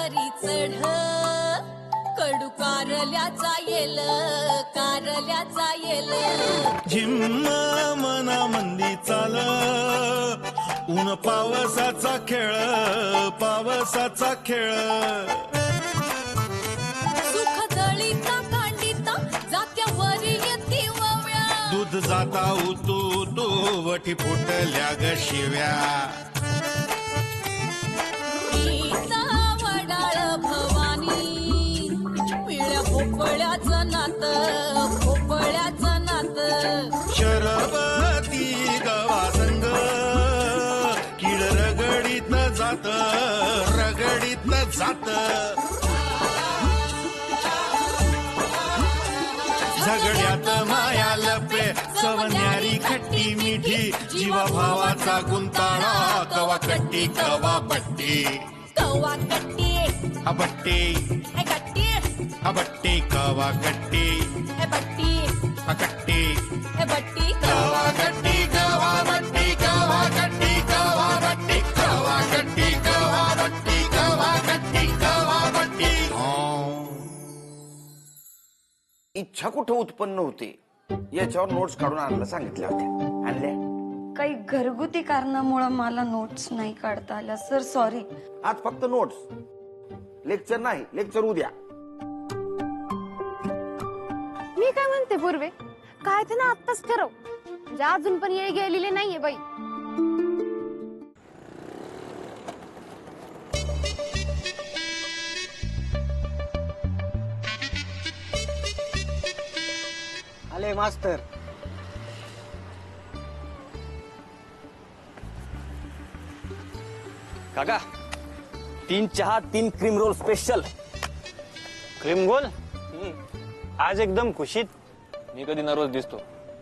वरी चढ कडू कारल्याचा येल झिम्म मना मंदी चाल ऊन पावसाचा खेळ सुख दळीता कांडिता जात्यावरी येती वव्या दूध जाता उतू वठी फुटल्या ग शिव्या गीता वडाळ भवानी पिळ्या भोपळ्याचं नात शरबती गवा संग किड रगडीत जात झगड्यात माया लपे सवन्यारी खट्टी मिठी जीवा भावाचा गुंताळा कवा कट्टी कवा बट्टी अबट्टी अबट्टी कवा कट्टी बट्टी अकट्टी बट्टी कवा कट्टी कवा बट्टी कवा कट्टी कवा बट्टी कवा कट्टी कवा बट्टी कवा कट्टी कवा बट्टी इच्छा कुठे उत्पन्न होते याच्यावर नोट्स काढून आणायला सांगितल्या होत्या. आणल्या? काही घरगुती कारणामुळे मला नोट्स नाही काढता आल्या सर, सॉरी. आज फक्त नोट्स, लेक्चर नाही. लेक्चर उद्या. मी काय म्हणते पूर्वे, काय ते ना आत्ताच ठरव, म्हणजे अजून पण येळ गेलेली नाहीये बाई. आले मास्तर. काका 3 चहा 3 क्रीम रोल स्पेशल. क्रीम गोल आज एकदम खुशीत. मी कधी नर्वस दिसतो?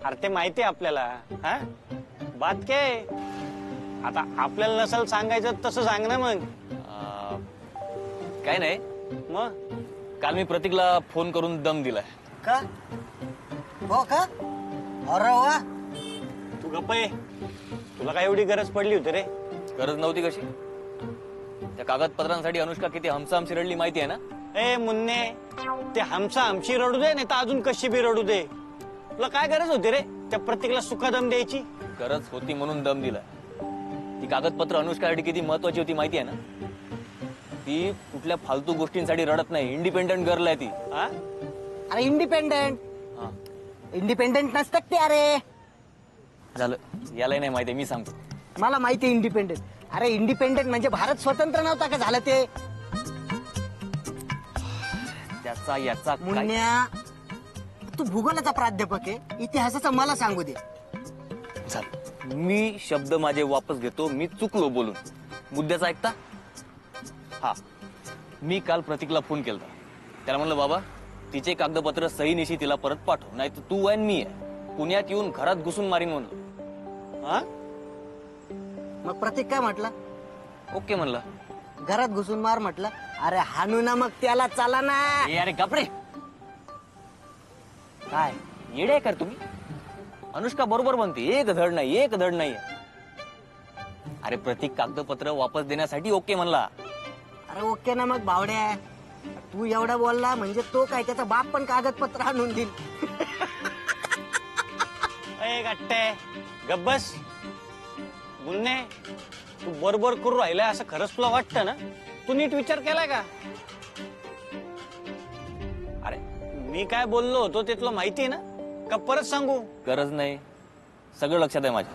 अरे ते माहिती आपल्याला. हा बात काय आता आपल्याला नसल सांगायचं तसं सांग ना मग. काय नाही, मग काल मी प्रतीकला फोन करून दम दिलाय. का हो का? अरे वा, तू गप्प आहे. तुला काय एवढी गरज पडली होती रे? गरज नव्हती कशी? त्या कागदपत्रांसाठी अनुष्का किती हमसाहमशी रडली माहिती आहे ना? ए मुन्ने, ते हमसा हमशी रडू दे नाही तर अजून कशी बी रडू दे. तुला काय गरज होती रे त्या प्रतीकला सुखादम द्यायची? गरज होती म्हणून दम दिलाय. ती कागदपत्र अनुष्कासाठी किती महत्वाची होती माहिती आहे ना? ती कुठल्या फालतू गोष्टींसाठी रडत नाही. इंडिपेंडंट गर्ल आहे ती. हा अरे इंडिपेंडेंट नसतात ते. अरे झालं, यालाही नाही माहिती, मी सांगतो. मला माहिती इंडिपेंडेंट. अरे इंडिपेंडेंट म्हणजे भारत स्वतंत्र नव्हता का झालं ते? त्याचा याचा काय? मुन्या, तू भूगोलाचा प्राध्यापक आहे, इतिहासाचा मला सांगू दे. झालं, मी शब्द माझे वापस घेतो. मी चुकलो बोलून. मुद्द्याचा ऐकता? हा, मी काल प्रतीकला फोन केला. त्याला म्हणलं बाबा तिचे कागदपत्र सहीनिशी तिला परत पाठव, नाही तर तू आणि मी आहे पुण्यात येऊन घरात घुसून मारीन म्हणलं. हा मग प्रतीक काय म्हटला? ओके म्हणलं. घरात घुसून मार म्हटलं. अरे हाणू ना मग त्याला, चाला ना. अरे गपरे, काय येडे कर तुम्ही? अनुष्का बरोबर म्हणते, एक धड नाही. अरे प्रतीक कागदपत्र वापस देण्यासाठी ओके म्हणला. अरे ओके ना मग भावड्या. तू एवढा बोलला म्हणजे तो काय त्याचा बाप पण कागदपत्र आणून देईल. ए गट्टे गब्बस. मुन्ने, तू बरोबर करू राहिलाय असं खरंच तुला वाटतं ना? तू नीट विचार केलाय का? अरे मी काय बोललो होतो ते तुला माहिती आहे ना? का परत सांगू? गरज नाही, सगळं लक्षात आहे माझ्या.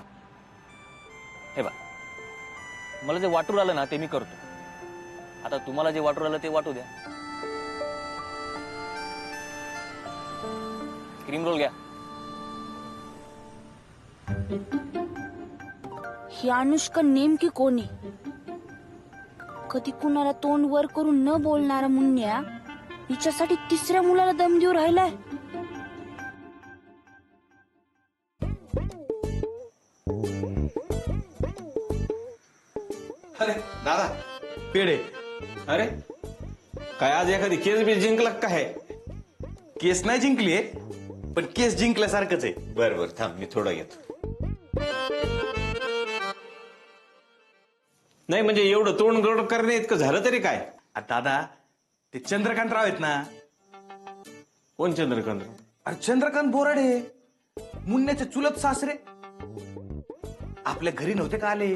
हे बा, मला जे वाटून आलं ना ते मी करतो. आता तुम्हाला जे वाटून आलं ते वाटू द्या. क्रीम रोल घ्या. ही अनुष्का नेमकी कोण आहे? कधी कुणाला तोंड वर करून न बोलणारा मुन्या हिच्यासाठी तिसऱ्या मुलाला दम देऊ राहिलाय. अरे दादा, पेढे. अरे काय आज एखादी केस बी जिंकला काय? केस नाही जिंकली पण केस जिंकल्यासारखंच आहे. बर बर थांब, मी थोडं घेतो. नाही म्हणजे एवढं तोंड गड करणे इतकं झालं तरी काय? दादा ते चंद्रकांतराव आहेत ना. कोण चंद्रकांत? अरे चंद्रकांत बोराडे, मुन्न्याचे चुलत सासरे. आपल्या घरी नव्हते का आले?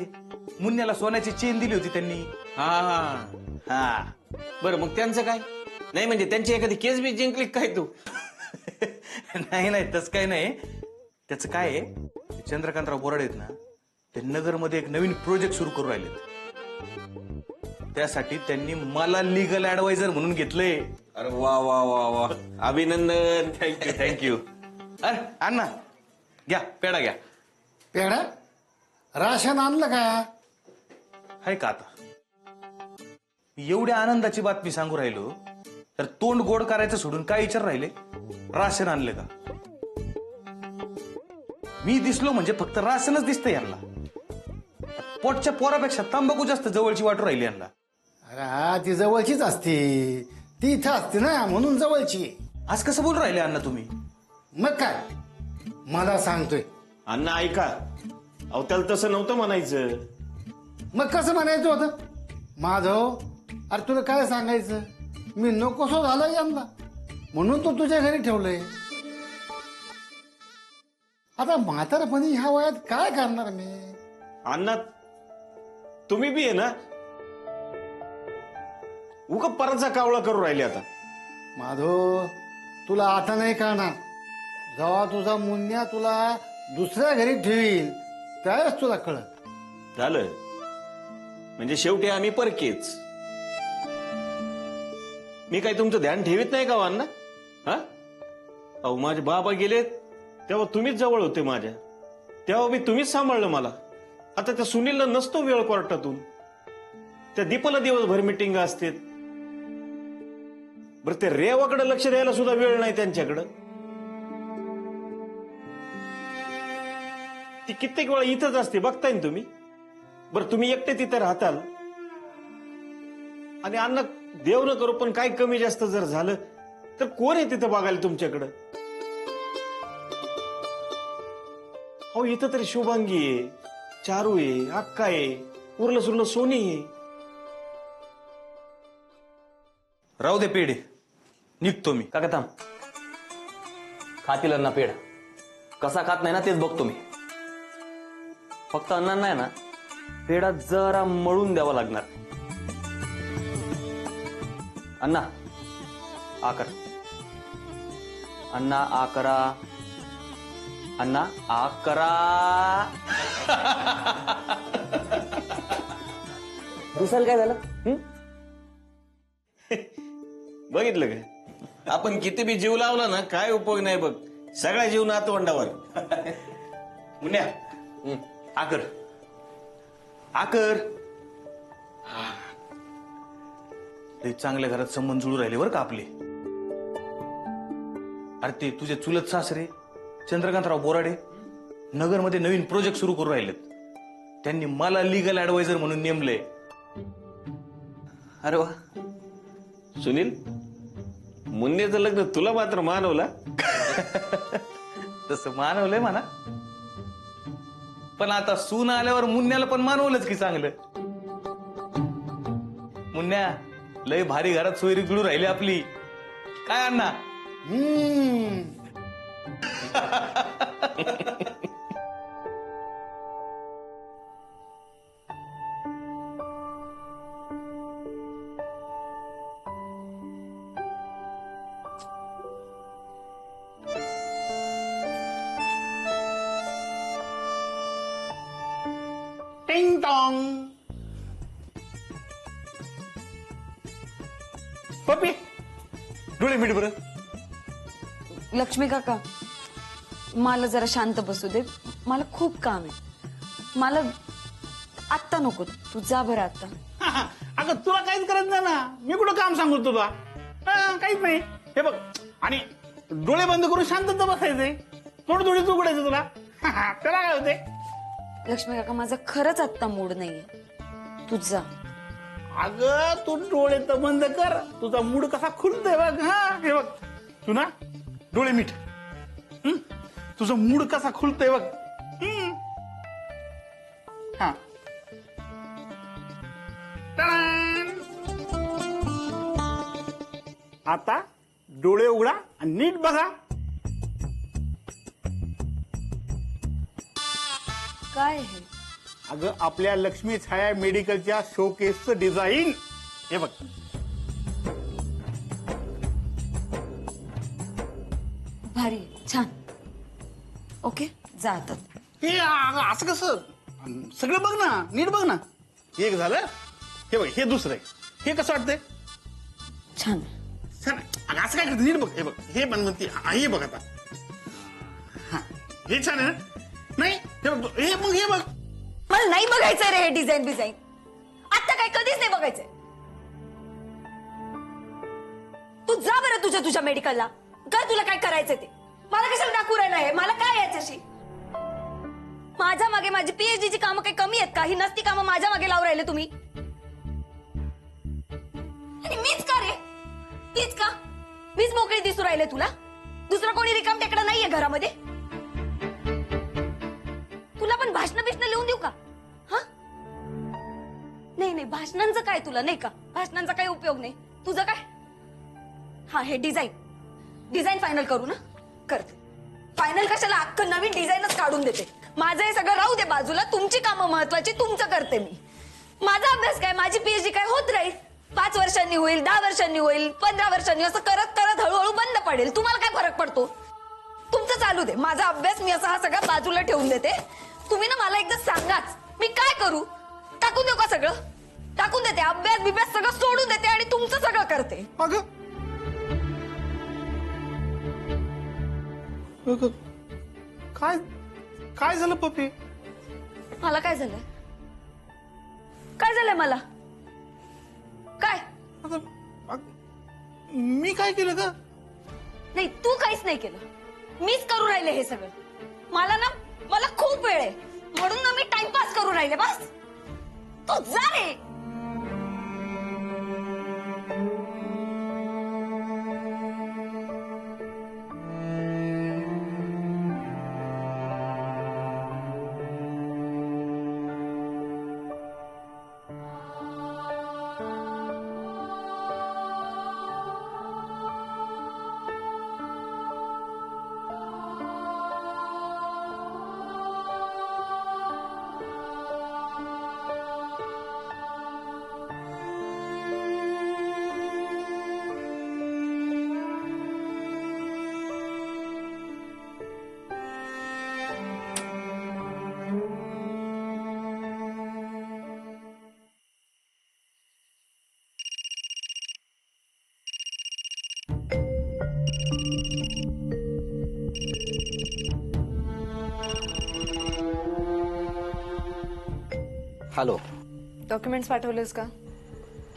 मुन्न्याला सोन्याची चेन दिली होती त्यांनी. हा हा बरं, मग त्यांचं काय? नाही म्हणजे त्यांची एखादी केस बी जिंकली काय तू? नाही नाही, तसं काही नाही. त्याचं काय आहे, चंद्रकांतराव बोराडे आहेत ना, ते नगरमध्ये एक नवीन प्रोजेक्ट सुरू करू राहिलेत. त्यासाठी त्यांनी मला लीगल ऍडवायझर म्हणून घेतलंय. अरे वा वा वा वा, अभिनंदन. Thank you thank you. अरे अण्णा घ्या, पेढा घ्या. पेढा? राशन आणलं का? आहे का आता? एवढ्या आनंदाची बातमी सांगू राहिलो तर तोंड गोड करायचं सोडून काय विचार राहिले? राशन आणलं का? मी दिसलो म्हणजे फक्त राशनच दिसतंय यांना. पोटच्या पोरापेक्षा तंबाखू जास्त जवळची वाटू राहिली यांना. अरे हा, ती जवळचीच असते, ती इथं असते ना म्हणून जवळची. आज कसं बोलू राहिले अण्णा तुम्ही? मग काय, मला सांगतोय. अण्णा ऐका, अहो त्याला तसं नव्हतं म्हणायचं. मग कसं म्हणायचं होतं? माधव, अरे तुला काय सांगायचं, मी नकोसो झालं यंदा म्हणून तो तुझ्या घरी ठेवलंय. आता म्हातारपणी ह्या वयात काय करणार मी? अण्णा तुम्ही बी आहे ना, उगा परचा कावळा करू राहिले आता. माधव, तुला आता नाही कळणार. जेव्हा तुझा मुन्या तुला दुसऱ्या घरी ठेवील त्यावेळेस तुला कळत. झालं म्हणजे शेवटी आम्ही परकेच. मी काय तुमचं ध्यान ठेवीत नाही का अण्णा? हा, अहो माझे बाबा गेले तेव्हा तुम्हीच जवळ होते माझ्या, तेव्हा मी तुम्हीच सांभाळलं मला. आता त्या सुनीलला नसतो वेळ कोर्टातून, त्या दीपाला दिवसभर मिटिंग असते. बरं ते रेवाकडे लक्ष द्यायला सुद्धा वेळ नाही त्यांच्याकडं. ती कित्येक वेळा इथंच असते, बघताय ना तुम्ही. बरं तुम्ही एकटे तिथे राहताल आणि अण्णा देव न करू पण काय कमी जास्त जर झालं तर कोण आहे तिथं बघायला तुमच्याकडं? हो, इथं तरी शुभांगी आहे, चारू आहे, अक्का आहे, उरलं सुरलं सोनी आहे. राहू दे पेढे, निघतो मी. काका थांब. खातील अण्णा पेढा, कसा खात नाही ना तेच बघतो मी. फक्त अण्णा नाही ना, पेढा जरा मळून द्यावा लागणार. अण्णा आकर, अण्णा आकरा, अण्णा आकरा. दुसरं काय झालं? बघितलं का, आपण किती बी जीव लावला ना काय उपयोग नाही बघ. सगळ्या जीव नातवंडावर. मुन्या आकर आकर. लय चांगल्या घरात संबंध जुळू राहिले बरं का आपले. अरे ते तुझे चुलत सासरे चंद्रकांतराव बोराडे नगरमध्ये नवीन प्रोजेक्ट सुरू करू राहिलेत. त्यांनी मला लीगल ऍडवायझर म्हणून नेमलंय. अरे वा. सुनील, मुन्नेचं लग्न तुला मात्र मानवला. तसं मानवलंय म्हणा, पण आता सून आल्यावर मुन्न्याला पण मानवलंच की चांगलं. मुन्न्या, लय भारी घरात सोयरी जुळू राहिली आपली. काय अण्णा? टिंग टॉंग. पप्पी, डोळे मिठ बरं. लक्ष्मी काका, मला जरा शांत बसू दे, मला खूप काम आहे. मला आत्ता नको, तू जा बरं आता. अगं तुला काहीच करत नाही ना, मी कुठं काम सांगू तुला? काहीच नाही. हे बघ, आणि डोळे बंद करून शांतता बसायचे, थोडं थोडीच उघडायचं तुला. त्याला काय होते? लक्ष्मी काका, माझा खरंच आत्ता मूड नाहीये, तू जा. अगं तू डोळे तर बंद कर, तुझा मूड कसा खुलतोय बघ. हा हे बघ, तू ना डोळे मीठ, तुझा मूड कसा खुलतोय बघ. हा. टाळान. आता डोळे उघडा आणि नीट बघा. काय हे? अगं आपल्या लक्ष्मी छाया मेडिकलच्या शोकेसचं डिझाईन हे बघ. भारी, छान. ओके, जा आता. हे अगं असं कसं? सगळं बघ ना, नीट बघ ना. एक झालं, हे बघ, हे दुसरं आहे. हे कसं वाटतंय? छान. छान. अगं असं काय करते? नीट बघ, हे बघ, हे पण म्हणते, हे बघ आता. हा, हे छान आहे ना? नाही, हे बघ, हे मग हे बघ. मला नाही बघायचंय रे हे डिझाईन. आता काय कधीच नाही बघायचंय. तू जा बरं तुझ्या मेडिकलला. कर तुला काय करायचंय ते. मला कशाला दाखवू राहिलं आहे? मला काय याच्याशी? माझ्या मागे माझी PhD ची कामं काही कमी आहेत का? ही नसती कामं माझ्या मागे लावून राहिले तुम्ही. आणि मीच का रे? तीच का? मीच मोकळी दिसू राहिले तुला? दुसरं कोणी रिकाम टेकडा नाहीये घरामध्ये? तुला पण भाषण लिहून देऊ का? हा, नाही, भाषणांचं काय तुला नाही का? भाषणांचा काही उपयोग नाही. तुझं काय? हा, हे डिझाईन फायनल करू ना? करते. फायनल कशाला? अख्खं नवीन डिझाईनच काढून देते. माझं हे सगळं राहू दे बाजूला. तुमची कामं महत्वाची, तुमचं करते मी. माझा अभ्यास काय, माझी PhD काय होत राहील. 5 वर्षांनी होईल, 10 वर्षांनी होईल, 15 वर्षांनी, असं करत हळूहळू बंद पडेल. तुम्हाला काय फरक पडतो? तुमचं चालू दे. माझा अभ्यास मी असा हा सगळा बाजूला ठेवून देते. तुम्ही ना मला एकदा सांगाच, मी काय करू? टाकून देऊ का सगळं? टाकून देते. अभ्यास सगळं सोडून देते आणि तुमचं सगळं करते. अगं काय झालं पप्पी? मला काय झालंय? काय झालंय मला? काय? मी काय केलं का? नाही, तू काहीच नाही केलं. मीच करू राहिले हे सगळं. मला खूप वेळ आहे म्हणून ना मी टाइमपास करू राहिले. बस तू जा रे. हॅलो. डॉक्युमेंट्स पाठवलेस का?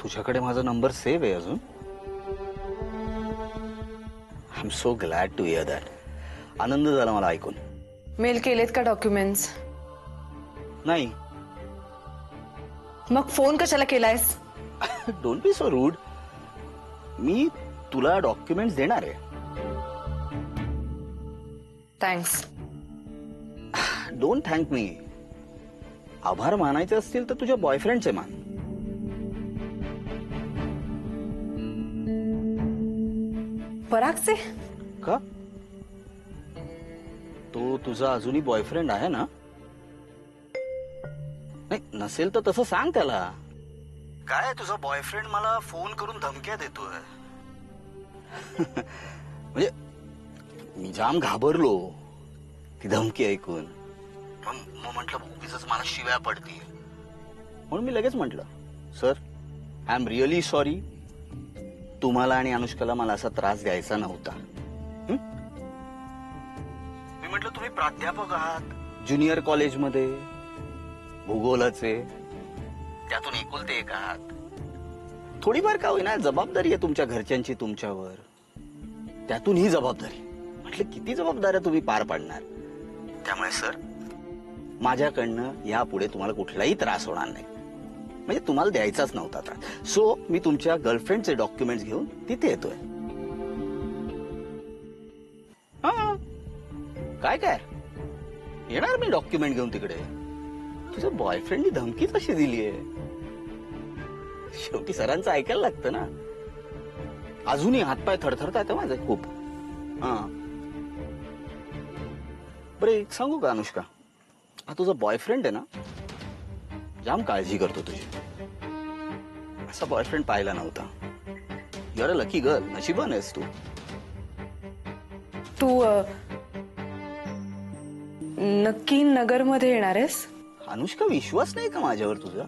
तुझ्याकडे माझा नंबर सेव्ह आहे अजून? I am so glad to hear that. आनंद झाला मला ऐकून. मेल केलेत का डॉक्युमेंट्स? नाही. मग फोन कशाला केलायस? Don't be so rude. मी तुला डॉक्युमेंट्स देणार आहे. थँक्स. Don't thank me. आभार मानायचे असतील तर तुझ्या बॉयफ्रेंडचे मान. परागचे? का? तो तुझा अजूनही बॉयफ्रेंड आहे ना? नाही नसेल तर तसं सांग त्याला. काय तुझा बॉयफ्रेंड मला फोन करून धमक्या देतोय. म्हणजे मी जाम घाबरलो ती धमकी ऐकून. मग म्हटलं उगीच मला शिव्या पडतील म्हणून मी लगेच म्हटलं, sir I am really sorry. तुम्हाला आणि अनुष्काला मला असा त्रास द्यायचा नव्हता. मी म्हटलं तुम्ही प्राध्यापक आहात ज्युनियर कॉलेजमध्ये, भूगोलाचे, त्यातून एकुलते एक आहात. थोडीफार का होईना जबाबदारी आहे तुमच्या घरच्यांची तुमच्यावर. त्यातून ही जबाबदारी म्हटलं किती जबाबदाऱ्या तुम्ही पार पाडणार. त्यामुळे सर माझ्याकडनं यापुढे तुम्हाला कुठलाही त्रास होणार नाही. म्हणजे तुम्हाला द्यायचाच नव्हता त्रास. सो मी तुमच्या गर्लफ्रेंडचे डॉक्युमेंट्स घेऊन तिथे येतोय. काय येणार मी डॉक्युमेंट घेऊन तिकडे. तुझ्या बॉयफ्रेंडनी धमकी कशी दिलीये? शेवटी सरांचं ऐकायला लागतं ना. अजूनही हातपाय थरथरतात माझे खूप. हा बरं एक सांगू का अनुष्का, हा तुझा बॉयफ्रेंड आहे ना, जाम काळजी करतो तुझी. असा बॉयफ्रेंड पाहिला नव्हता. You are a lucky girl, नशिबान आहेस तू. तू नक्की नगरमध्ये येणार आहेस? अनुष्का विश्वास नाही का माझ्यावर तुझा?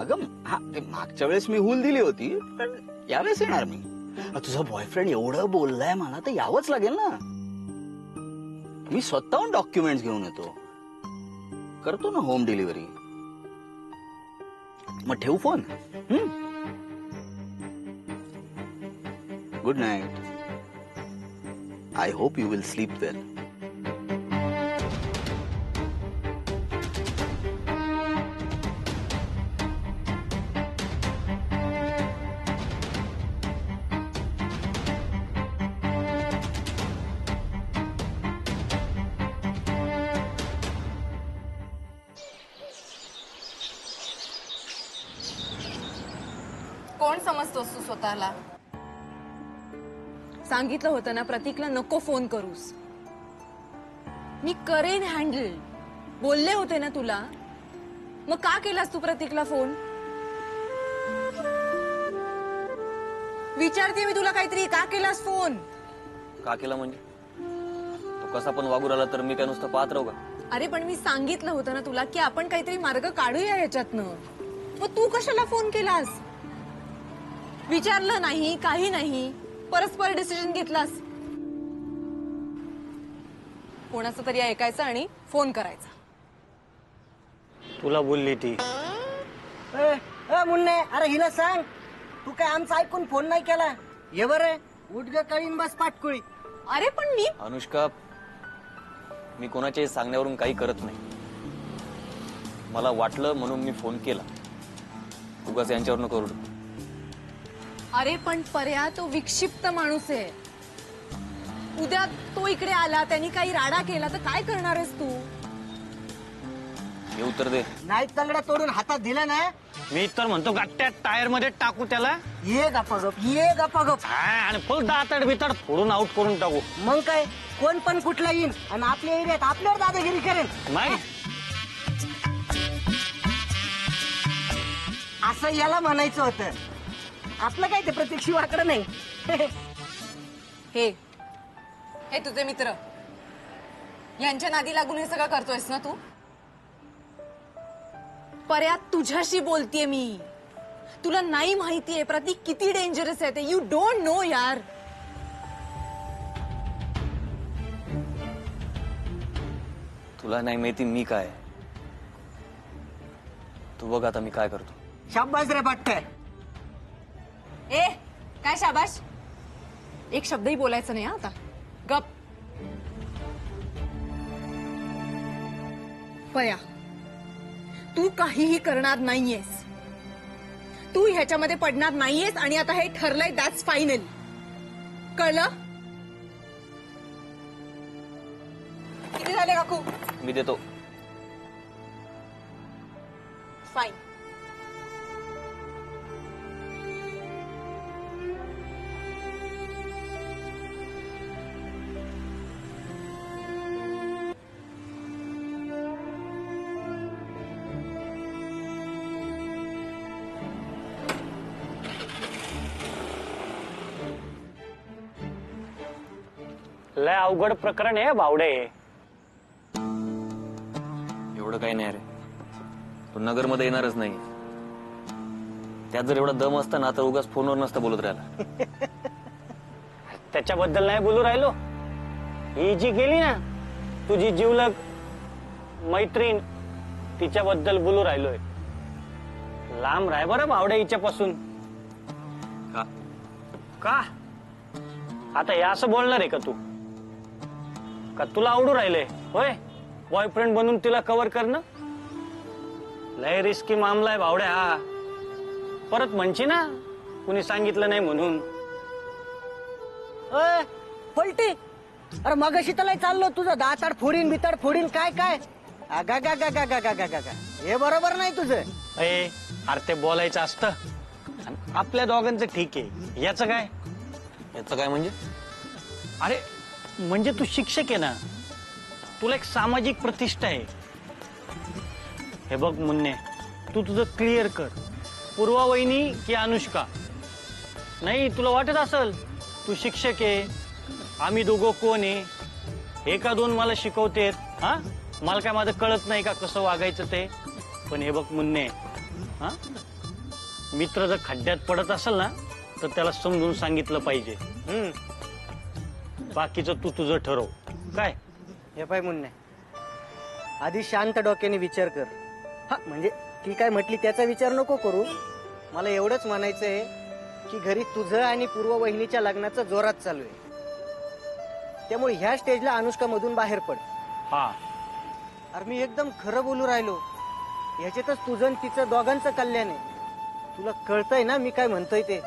अगं हा ते मागच्या वेळेस मी हूल दिली होती, पण यावेळेस येणार मी. तुझा बॉयफ्रेंड एवढं बोललाय मला तर यावंच लागेल ना. मी स्वतःहून डॉक्युमेंट्स घेऊन येतो, करतो ना होम डिलिव्हरी. मग ठेवू phone. Good night. I hope you will sleep well. कोण समजतोस तू स्वतःला? सांगितलं होतं ना प्रतीकला नको फोन करूस. मी करेन हँडल, बोलले होते ना तुला. मग का केलास तू प्रतीकला फोन? विचारते मी तुला काहीतरी, का केलास फोन? का केला म्हणजे? तो कसा पण वागू राहिला तर मी काय नुसतं पाहत राहू का? अरे पण मी सांगितलं होतं ना तुला की आपण काहीतरी मार्ग काढूया याच्यातनं. मग तू कशाला फोन केलास? विचारलं नाही, काही नाही, परस्पर डिसिजन घेतलास. कोणाचं तरी ऐकायचं आणि फोन करायचा. तुला बोलली ती. मुन्ने, अरे हिला सांग, तू काय आमचं ऐकून फोन नाही केला? ये बरं, उठ ग कळीन बस पाटकुळी. अरे पण मी अनुष्का, मी कोणाच्याही सांगण्यावरून काही करत नाही. मला वाटलं म्हणून मी फोन केला. उगाच यांच्यावर नको ओरडू. अरे पण पर्या तो विक्षिप्त माणूस आहे. उद्या तो इकडे आला, त्यांनी काही राडा केला तर काय करणार आहेस तू? हे उत्तर दे. नाही तंगड्या तोडून हातात दिला ना, मी तर म्हणतो गाट्या टायर मध्ये टाकू त्याला. ये गप ये गप. आणि फुल दातड बितड फोडून आउट करून टाकू. मग काय, कोण पण कुठला येईन आणि आपल्या एरियात आपल्यावर दादागिरी करेन. नाही असं याला म्हणायचं होतं. आपलं काय ते प्रत्येक शिवाकडे नाही. हे हे तुझे मित्र, यांच्या नादी लागून हे सगळं करतोयस ना तू? पर्या तुझ्याशी बोलतेय मी. तुला नाही माहितीये प्रतीक किती डेंजरस आहे ते. यू डोंट नो यार. तुला नाही माहिती मी काय. तू बघ आता मी काय करतो. शाबास रे पाटकर. ए काय शाबाश? एक शब्दही बोलायचं नाही आता. गप. पर्या, तू काहीही करणार नाहीयेस. तू ह्याच्यामध्ये पडणार नाहीयेस आणि आता हे ठरलंय, दॅट्स फायनल. कळलं? किती झाले काकू? मी देतो. फाईन. लय अवघड प्रकरण आहे भावडे. एवढं काही नाही रे. तो नगरमध्ये येणारच नाही. त्यात जर एवढा दम असता ना तर उगाच फोनवर नसता बोलत राहिला. त्याच्याबद्दल नाही बोलू राहिलो. ही जी गेली ना तुझी जीवलग मैत्रीण, तिच्याबद्दल बोलू राहिलोय. लांब राह बरं भावड्या हिच्यापासून. का आता हे असं बोलणार आहे का तू? का तुला आवडू राहिले होय बॉयफ्रेंड बनून तिला कव्हर करणं? लय रिस्की मामला आहे भावड्या हा. परत म्हणशी ना कुणी सांगितलं नाही म्हणून. पलटी, अरे मगाशी तर चाललो तुझं दाताड फोडीन बिताड फोडीन काय काय. गा गा गा गा गा गा गा गा. हे बरोबर नाही तुझं. अरे ते बोलायचं असतं आणि आपल्या दोघांचं ठीक आहे, याचं काय? याचं काय म्हणजे? अरे म्हणजे तू शिक्षक आहे ना, तुला एक सामाजिक प्रतिष्ठा आहे. हे बघ मुन्ने, तू तुझं क्लिअर कर, पूर्वा वहिनी की अनुष्का? नाही तुला वाटत असल तू शिक्षक आहे, आम्ही दोघं कोण आहे, एका दोन मला शिकवतेत, हा मला काय माझं कळत नाही का कसं वागायचं ते? पण हे बघ मुन्ने, हा मित्र जर खड्ड्यात पडत असेल ना तर त्याला समजून सांगितलं पाहिजे. बाकीचं तू तुझं ठरव. काय हे पाय मुन्ने, आधी शांत डोक्याने विचार कर. हा म्हणजे ती काय म्हटली त्याचा विचार नको करू. मला एवढंच म्हणायचंय की घरी तुझं आणि पूर्व वहिनीच्या लग्नाचं जोरात चालू आहे, त्यामुळे ह्या स्टेजला अनुष्का मधून बाहेर पड. हा अरे मी एकदम खरं बोलू राहिलो, ह्याच्यातच तुझं आणि तिचं दोघांचं कल्याण आहे. तुला कळतंय ना मी काय म्हणतोय ते?